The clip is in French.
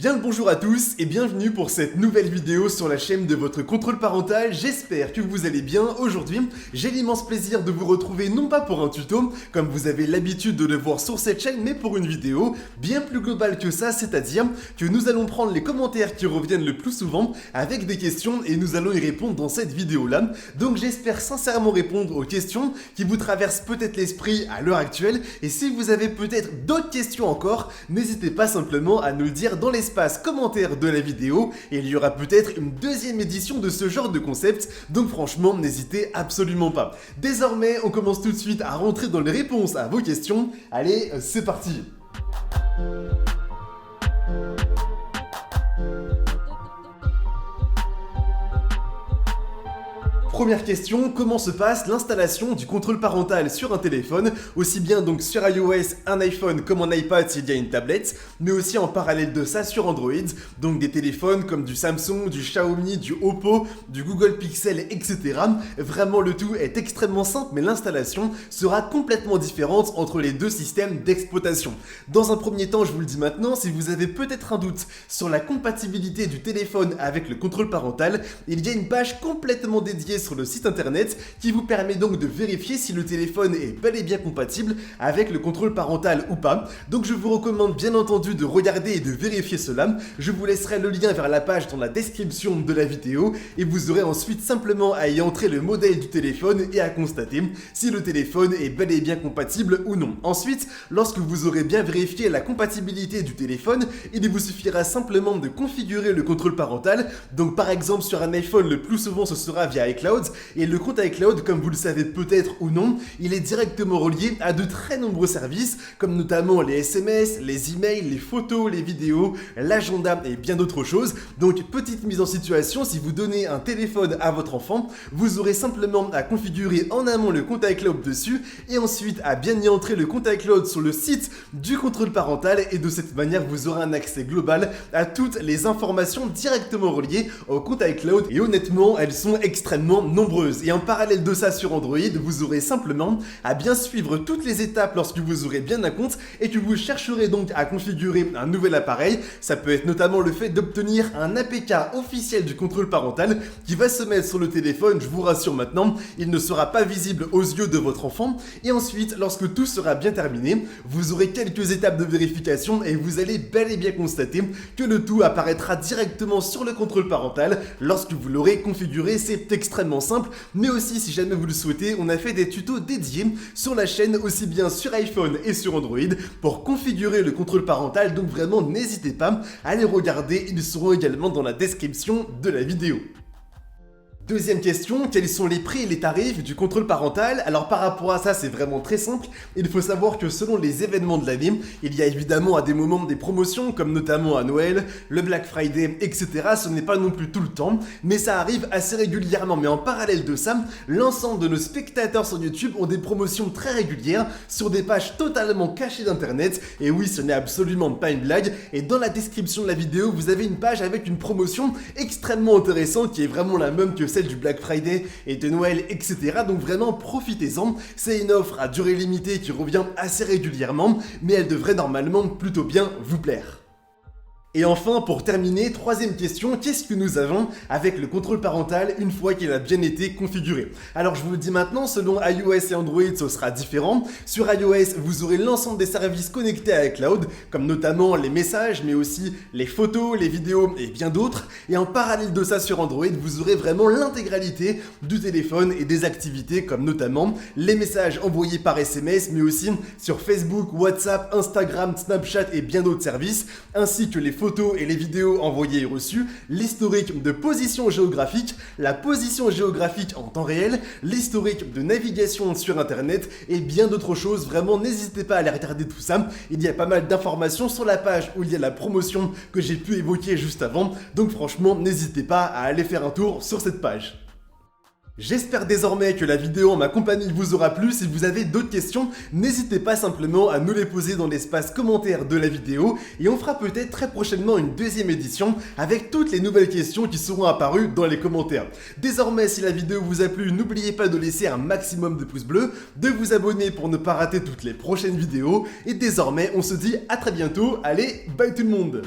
Bien le bonjour à tous et bienvenue pour cette nouvelle vidéo sur la chaîne de votre contrôle parental. J'espère que vous allez bien. Aujourd'hui, j'ai l'immense plaisir de vous retrouver non pas pour un tuto, comme vous avez l'habitude de le voir sur cette chaîne, mais pour une vidéo bien plus globale que ça, c'est-à-dire que nous allons prendre les commentaires qui reviennent le plus souvent avec des questions et nous allons y répondre dans cette vidéo-là. Donc j'espère sincèrement répondre aux questions qui vous traversent peut-être l'esprit à l'heure actuelle, et si vous avez peut-être d'autres questions encore, n'hésitez pas simplement à nous le dire dans l'espace commentaire de la vidéo, et il y aura peut-être une deuxième édition de ce genre de concept, donc franchement n'hésitez absolument pas. Désormais on commence tout de suite à rentrer dans les réponses à vos questions. Allez, c'est parti. Première question, comment se passe l'installation du contrôle parental sur un téléphone, aussi bien donc sur iOS, un iPhone comme un iPad s'il y a une tablette, mais aussi en parallèle de ça sur Android, donc des téléphones comme du Samsung, du Xiaomi, du Oppo, du Google Pixel, etc. Vraiment le tout est extrêmement simple, mais l'installation sera complètement différente entre les deux systèmes d'exploitation. Dans un premier temps, je vous le dis maintenant, si vous avez peut-être un doute sur la compatibilité du téléphone avec le contrôle parental, il y a une page complètement dédiée sur le site internet qui vous permet donc de vérifier si le téléphone est bel et bien compatible avec le contrôle parental ou pas. Donc je vous recommande bien entendu de regarder et de vérifier cela. Je vous laisserai le lien vers la page dans la description de la vidéo et vous aurez ensuite simplement à y entrer le modèle du téléphone et à constater si le téléphone est bel et bien compatible ou non. Ensuite, lorsque vous aurez bien vérifié la compatibilité du téléphone, il vous suffira simplement de configurer le contrôle parental. Donc par exemple sur un iPhone, le plus souvent ce sera via iCloud. Et le compte iCloud, comme vous le savez peut-être ou non, il est directement relié à de très nombreux services, comme notamment les SMS, les emails, les photos, les vidéos, l'agenda et bien d'autres choses. Donc petite mise en situation, si vous donnez un téléphone à votre enfant, vous aurez simplement à configurer en amont le compte iCloud dessus et ensuite à bien y entrer le compte iCloud sur le site du contrôle parental, et de cette manière vous aurez un accès global à toutes les informations directement reliées au compte iCloud, et honnêtement elles sont extrêmement nombreuses. Et en parallèle de ça sur Android, vous aurez simplement à bien suivre toutes les étapes lorsque vous aurez bien un compte et que vous chercherez donc à configurer un nouvel appareil. Ça peut être notamment le fait d'obtenir un APK officiel du contrôle parental qui va se mettre sur le téléphone. Je vous rassure maintenant, il ne sera pas visible aux yeux de votre enfant. Et ensuite, lorsque tout sera bien terminé, vous aurez quelques étapes de vérification et vous allez bel et bien constater que le tout apparaîtra directement sur le contrôle parental lorsque vous l'aurez configuré. C'est extrêmement simple, mais aussi si jamais vous le souhaitez, on a fait des tutos dédiés sur la chaîne, aussi bien sur iPhone et sur Android, pour configurer le contrôle parental, donc vraiment n'hésitez pas à les regarder, ils seront également dans la description de la vidéo. Deuxième question, quels sont les prix et les tarifs du contrôle parental? Alors par rapport à ça, c'est vraiment très simple. Il faut savoir que selon les événements de l'année, il y a évidemment à des moments des promotions, comme notamment à Noël, le Black Friday, etc. Ce n'est pas non plus tout le temps, mais ça arrive assez régulièrement. Mais en parallèle de ça, l'ensemble de nos spectateurs sur YouTube ont des promotions très régulières sur des pages totalement cachées d'internet. Et oui, ce n'est absolument pas une blague. Et dans la description de la vidéo, vous avez une page avec une promotion extrêmement intéressante qui est vraiment la même que celle du Black Friday et de Noël, etc. Donc vraiment profitez-en, c'est une offre à durée limitée qui revient assez régulièrement, mais elle devrait normalement plutôt bien vous plaire. Et enfin, pour terminer, troisième question, qu'est-ce que nous avons avec le contrôle parental une fois qu'il a bien été configuré? Alors je vous le dis maintenant, selon iOS et Android, ce sera différent. Sur iOS, vous aurez l'ensemble des services connectés à iCloud, comme notamment les messages, mais aussi les photos, les vidéos et bien d'autres. Et en parallèle de ça sur Android, vous aurez vraiment l'intégralité du téléphone et des activités, comme notamment les messages envoyés par SMS, mais aussi sur Facebook, WhatsApp, Instagram, Snapchat et bien d'autres services, ainsi que les photos et les vidéos envoyées et reçues, l'historique de position géographique, la position géographique en temps réel, l'historique de navigation sur internet et bien d'autres choses. Vraiment n'hésitez pas à aller regarder tout ça, il y a pas mal d'informations sur la page où il y a la promotion que j'ai pu évoquer juste avant, donc franchement n'hésitez pas à aller faire un tour sur cette page. J'espère désormais que la vidéo en ma compagnie vous aura plu. Si vous avez d'autres questions, n'hésitez pas simplement à nous les poser dans l'espace commentaire de la vidéo et on fera peut-être très prochainement une deuxième édition avec toutes les nouvelles questions qui seront apparues dans les commentaires. Désormais, si la vidéo vous a plu, n'oubliez pas de laisser un maximum de pouces bleus, de vous abonner pour ne pas rater toutes les prochaines vidéos et désormais, on se dit à très bientôt. Allez, bye tout le monde!